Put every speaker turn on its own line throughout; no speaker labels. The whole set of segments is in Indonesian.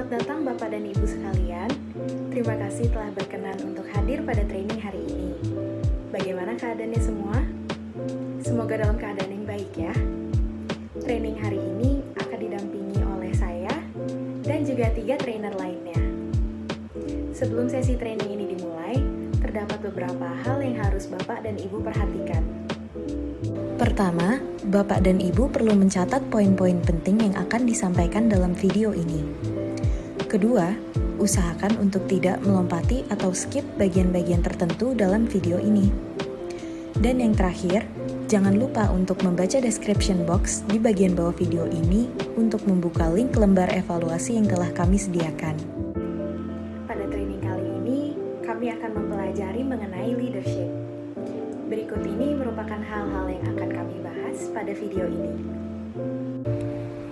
Selamat datang Bapak dan Ibu sekalian. Terima kasih telah berkenan untuk hadir pada training hari ini. Bagaimana keadaannya semua? Semoga dalam keadaan yang baik ya. Training hari ini akan didampingi oleh saya dan juga 3 trainer lainnya. Sebelum sesi training ini dimulai, terdapat beberapa hal yang harus Bapak dan Ibu perhatikan. Pertama, Bapak dan Ibu perlu mencatat poin-poin penting yang akan disampaikan dalam video ini. Kedua, usahakan untuk tidak melompati atau skip bagian-bagian tertentu dalam video ini. Dan yang terakhir, jangan lupa untuk membaca description box di bagian bawah video ini untuk membuka link lembar evaluasi yang telah kami sediakan. Pada training kali ini, kami akan mempelajari mengenai leadership. Berikut ini merupakan hal-hal yang akan kami bahas pada video ini.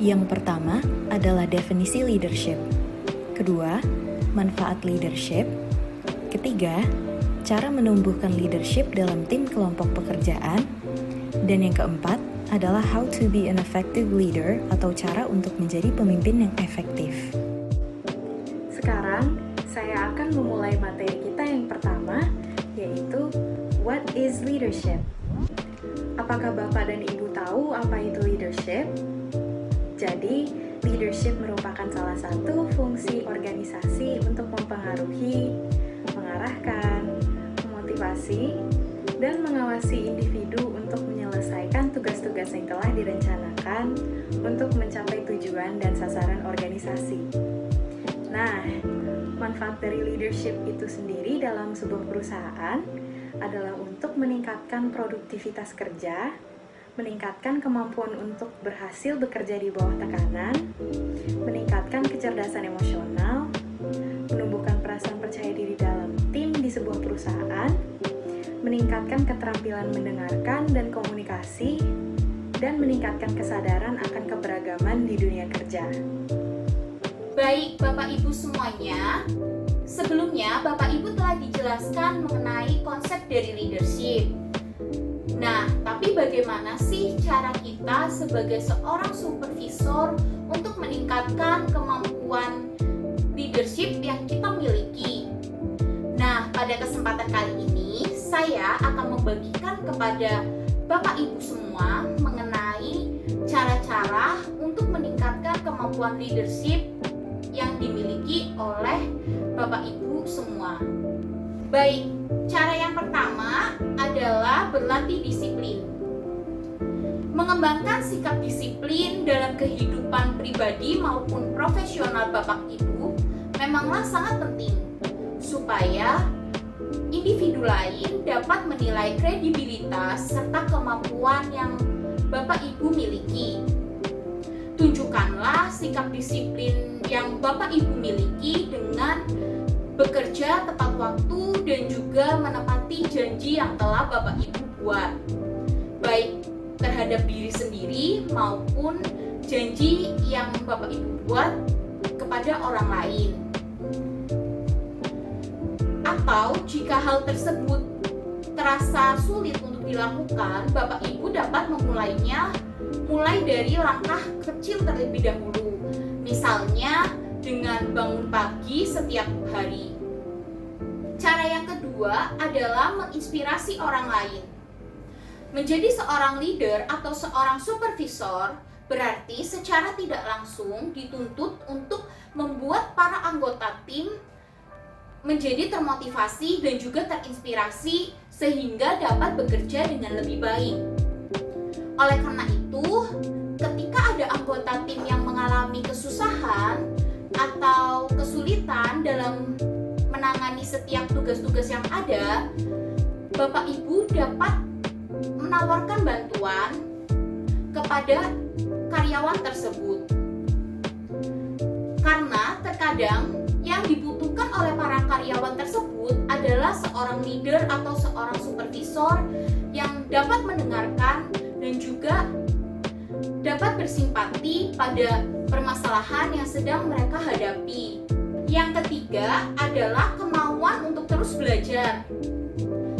Yang pertama adalah definisi leadership. Kedua, manfaat leadership. Ketiga, cara menumbuhkan leadership dalam tim kelompok pekerjaan. Dan yang keempat adalah how to be an effective leader atau cara untuk menjadi pemimpin yang efektif. Sekarang, saya akan memulai materi kita yang pertama, yaitu what is leadership? Apakah Bapak dan Ibu tahu apa itu leadership? Jadi, leadership merupakan salah satu fungsi organisasi untuk mempengaruhi, mengarahkan, memotivasi, dan mengawasi individu untuk menyelesaikan tugas-tugas yang telah direncanakan untuk mencapai tujuan dan sasaran organisasi. Nah, manfaat dari leadership itu sendiri dalam sebuah perusahaan adalah untuk meningkatkan produktivitas kerja, meningkatkan kemampuan untuk berhasil bekerja di bawah tekanan, meningkatkan kecerdasan emosional, menumbuhkan perasaan percaya diri dalam tim di sebuah perusahaan, meningkatkan keterampilan mendengarkan dan komunikasi, dan meningkatkan kesadaran akan keberagaman di dunia kerja.
Baik Bapak Ibu semuanya, sebelumnya Bapak Ibu telah dijelaskan mengenai konsep dari leadership. Nah, tapi bagaimana sih cara kita sebagai seorang supervisor untuk meningkatkan kemampuan leadership yang kita miliki? Nah, pada kesempatan kali ini, saya akan membagikan kepada Bapak Ibu semua mengenai cara-cara untuk meningkatkan kemampuan leadership yang dimiliki oleh Bapak Ibu semua. Baik, cara yang pertama adalah berlatih disiplin. Mengembangkan sikap disiplin dalam kehidupan pribadi maupun profesional Bapak Ibu memanglah sangat penting supaya individu lain dapat menilai kredibilitas serta kemampuan yang Bapak Ibu miliki. Tunjukkanlah sikap disiplin yang Bapak Ibu miliki dengan bekerja tepat waktu dan juga menepati janji yang telah Bapak Ibu buat, baik terhadap diri sendiri maupun janji yang Bapak Ibu buat kepada orang lain. Atau jika hal tersebut terasa sulit untuk dilakukan, Bapak Ibu dapat memulainya mulai dari langkah kecil terlebih dahulu. Misalnya dengan bangun pagi setiap hari. Cara yang kedua adalah menginspirasi orang lain. Menjadi seorang leader atau seorang supervisor berarti secara tidak langsung dituntut untuk membuat para anggota tim menjadi termotivasi dan juga terinspirasi sehingga dapat bekerja dengan lebih baik. Oleh karena itu, ketika ada anggota tim yang mengalami kesusahan atau kesulitan dalam menangani setiap tugas-tugas yang ada, Bapak Ibu dapat menawarkan bantuan kepada karyawan tersebut. Karena terkadang yang dibutuhkan oleh para karyawan tersebut adalah seorang leader atau seorang supervisor yang dapat mendengarkan dan juga dapat bersimpati pada permasalahan yang sedang mereka hadapi. Yang ketiga adalah kemauan untuk terus belajar.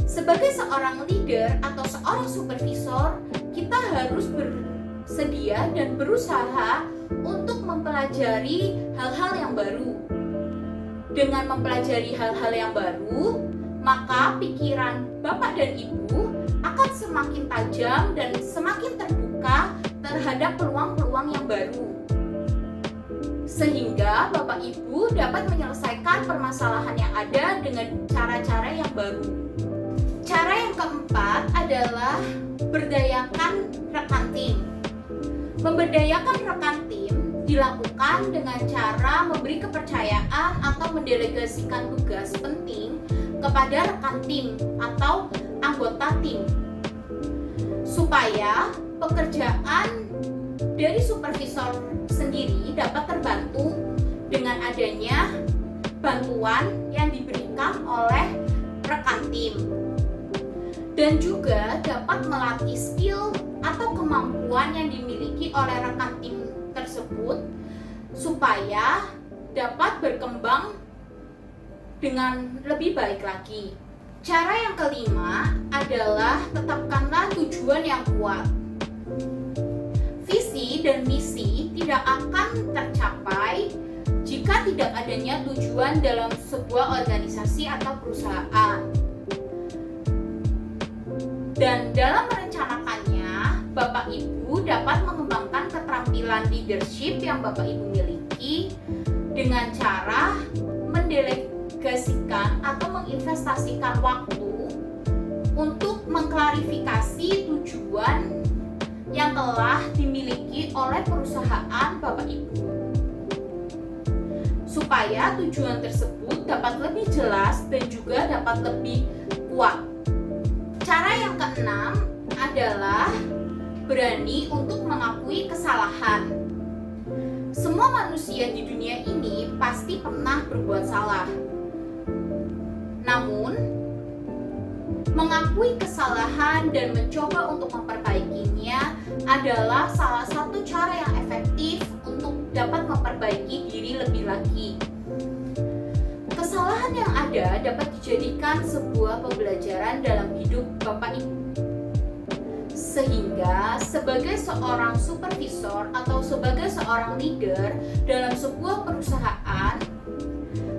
Sebagai seorang leader atau seorang supervisor, kita harus bersedia dan berusaha untuk mempelajari hal-hal yang baru. Dengan mempelajari hal-hal yang baru, maka pikiran Bapak dan Ibu akan semakin tajam dan semakin terbuka terhadap peluang-peluang yang baru. Sehingga Bapak Ibu dapat menyelesaikan permasalahan yang ada dengan cara-cara yang baru. Cara yang keempat adalah berdayakan rekan tim. Memberdayakan rekan tim dilakukan dengan cara memberi kepercayaan atau mendelegasikan tugas penting kepada rekan tim atau anggota tim, supaya pekerjaan dari supervisor sendiri dapat terbantu dengan adanya bantuan yang diberikan oleh rekan tim, dan juga dapat melatih skill atau kemampuan yang dimiliki oleh rekan tim tersebut supaya dapat berkembang dengan lebih baik lagi. Cara yang kelima adalah tetapkanlah tujuan yang kuat. Visi dan misi tidak akan tercapai jika tidak adanya tujuan dalam sebuah organisasi atau perusahaan. Dan dalam merencanakannya, Bapak Ibu dapat mengembangkan keterampilan leadership yang Bapak Ibu miliki dengan cara mendelegasikan atau menginvestasikan waktu untuk mengklarifikasi tujuan yang telah dimiliki oleh perusahaan Bapak Ibu, supaya tujuan tersebut dapat lebih jelas dan juga dapat lebih kuat. Cara yang keenam adalah berani untuk mengakui kesalahan. Semua manusia di dunia ini pasti pernah berbuat salah. Namun, mengakui kesalahan dan mencoba untuk memperbaikinya adalah salah satu cara yang efektif untuk dapat memperbaiki diri lebih lagi. Kesalahan yang ada dapat dijadikan sebuah pembelajaran dalam hidup Bapak Ibu. Sehingga sebagai seorang supervisor atau sebagai seorang leader dalam sebuah perusahaan,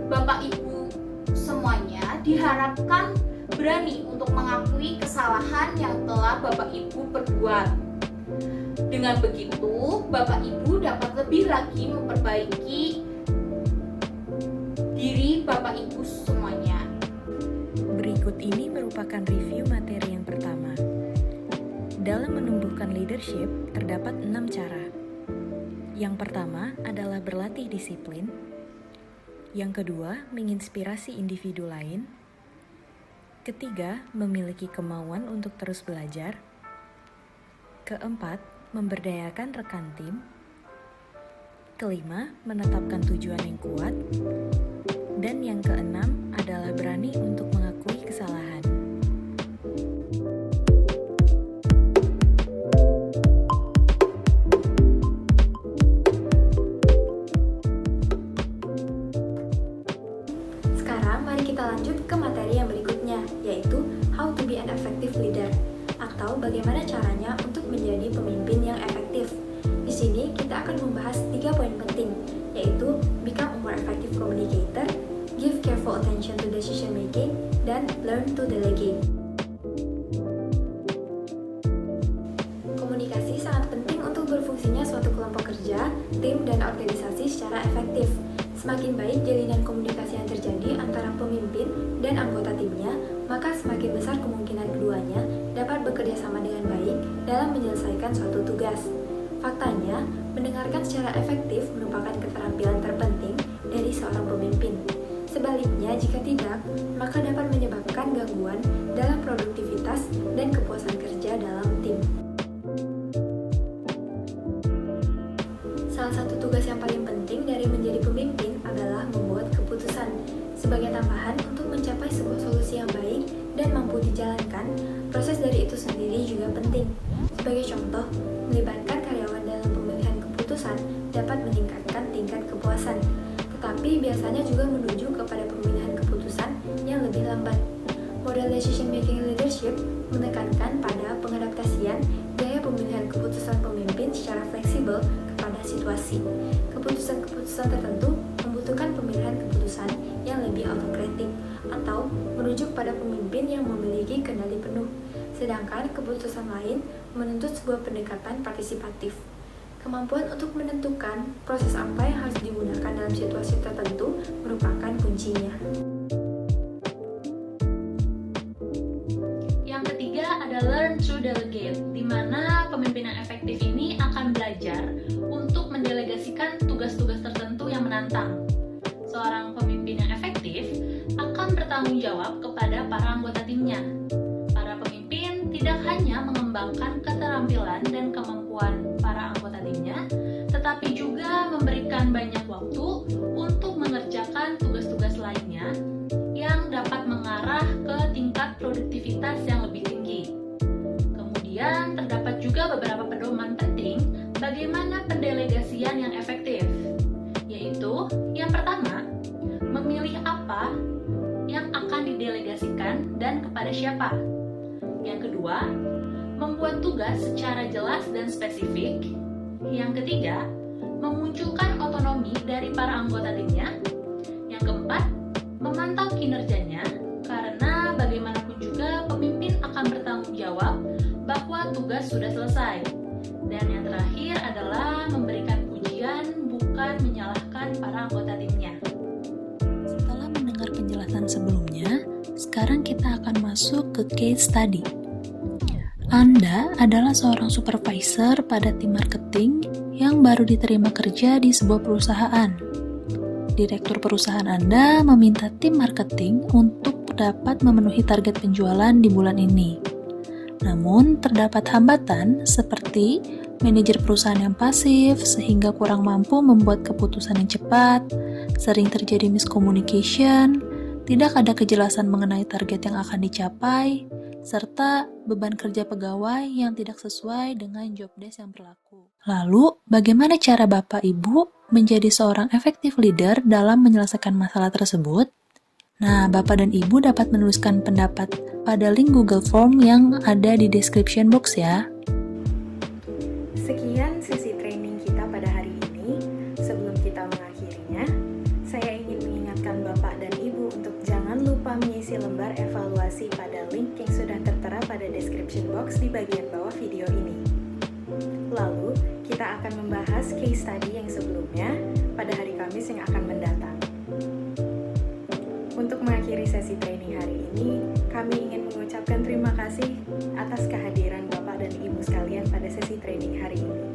Bapak Ibu semuanya diharapkan berani untuk mengakui kesalahan yang telah Bapak Ibu perbuat. Dengan begitu, Bapak Ibu dapat lebih lagi memperbaiki diri Bapak Ibu semuanya.
Berikut ini merupakan review materi yang pertama. Dalam menumbuhkan leadership, terdapat 6 cara. Yang pertama adalah berlatih disiplin. Yang kedua, menginspirasi individu lain. Ketiga, memiliki kemauan untuk terus belajar. Keempat, memberdayakan rekan tim. Kelima, menetapkan tujuan yang kuat. Dan yang keenam adalah berani untuk mengakui kesalahan. Sekarang mari kita lanjut ke materi yang berikutnya, yaitu How to be an effective leader, atau bagaimana caranya untuk menjadi pemimpin yang efektif. Di sini kita akan membahas 3 poin penting, yaitu become a more effective communicator, give careful attention to decision making, dan learn to delegate. Komunikasi sangat penting untuk berfungsinya suatu kelompok kerja, tim, dan organisasi secara efektif. Semakin baik jalinan komunikasi yang terjadi antara pemimpin dan anggota timnya, maka semakin besar kemungkinan keduanya dapat bekerja sama dengan baik dalam menyelesaikan suatu tugas. Faktanya, mendengarkan secara efektif merupakan keterampilan terpenting dari seorang pemimpin. Sebaliknya, jika tidak, maka dapat menyebabkan gangguan dalam produktivitas dan kepuasan kerja dalam tim. Salah satu tugas yang paling penting dari menjadi pemimpin adalah membuat keputusan. Sebagai tambahan, untuk mencapai sebuah solusi yang baik dan mampu dijalankan, proses dari itu sendiri juga penting. Sebagai contoh, melibatkan karyawan dalam pemilihan keputusan dapat meningkatkan tingkat kepuasan, tetapi biasanya juga menuju kepada pemilihan keputusan yang lebih lambat. Model decision making leadership menekankan pada pengadaptasian gaya pemilihan keputusan pemimpin secara fleksibel kepada situasi.
keputusan-keputusan tertentu membutuhkan pemilihan keputusan yang lebih autokratik atau merujuk pada pemimpin yang memiliki kendali penuh, sedangkan keputusan lain menuntut sebuah pendekatan partisipatif. Kemampuan untuk menentukan proses apa yang harus digunakan dalam situasi tertentu merupakan kuncinya.
Yang ketiga ada learn to delegate, di mana pemimpin yang efektif ini akan belajar untuk mendelegasikan tugas-tugas tertentu yang menantang. Seorang pemimpin yang efektif akan bertanggung jawab kepada para anggota timnya. Para pemimpin tidak hanya mengembangkan keterampilan dan kemampuan para anggota timnya, tetapi juga memberikan banyak waktu untuk mengerjakan tugas-tugas lainnya yang dapat mengarah ke tingkat produktivitas yang lebih tinggi. Kemudian terdapat juga beberapa pedoman penting bagaimana pendelegasian yang efektif, yaitu yang pertama, memilih apa yang akan didelegasikan dan kepada siapa. Yang kedua, membuat tugas secara jelas dan spesifik. Yang ketiga, memunculkan otonomi dari para anggota timnya. Yang keempat, memantau kinerjanya, karena bagaimanapun juga pemimpin akan bertanggung jawab bahwa tugas sudah selesai. Dan yang terakhir adalah memberikan pujian, bukan menyalahkan para anggota timnya.
Setelah mendengar penjelasan sebelumnya, sekarang kita akan masuk ke case study. Anda adalah seorang supervisor pada tim marketing yang baru diterima kerja di sebuah perusahaan. Direktur perusahaan Anda meminta tim marketing untuk dapat memenuhi target penjualan di bulan ini. Namun, terdapat hambatan seperti manajer perusahaan yang pasif sehingga kurang mampu membuat keputusan yang cepat, sering terjadi miscommunication, tidak ada kejelasan mengenai target yang akan dicapai, serta beban kerja pegawai yang tidak sesuai dengan job desk yang berlaku. Lalu, bagaimana cara Bapak Ibu menjadi seorang effective leader dalam menyelesaikan masalah tersebut? Nah, Bapak dan Ibu dapat menuliskan pendapat pada link Google Form yang ada di description box ya.
Sekian sesi training kita pada hari ini. Sebelum kita mengakhirinya, saya ingin mengingatkan Bapak dan Ibu untuk jangan lupa mengisi lembar evaluasi pada link yang sudah tertera pada description box di bagian bawah video ini. Lalu, kita akan membahas case study yang sebelumnya pada hari Kamis yang akan mendatang. Untuk mengakhiri sesi training hari ini, kami ingin mengucapkan terima kasih atas kehadiran Bapak dan Ibu sekalian pada sesi training hari ini.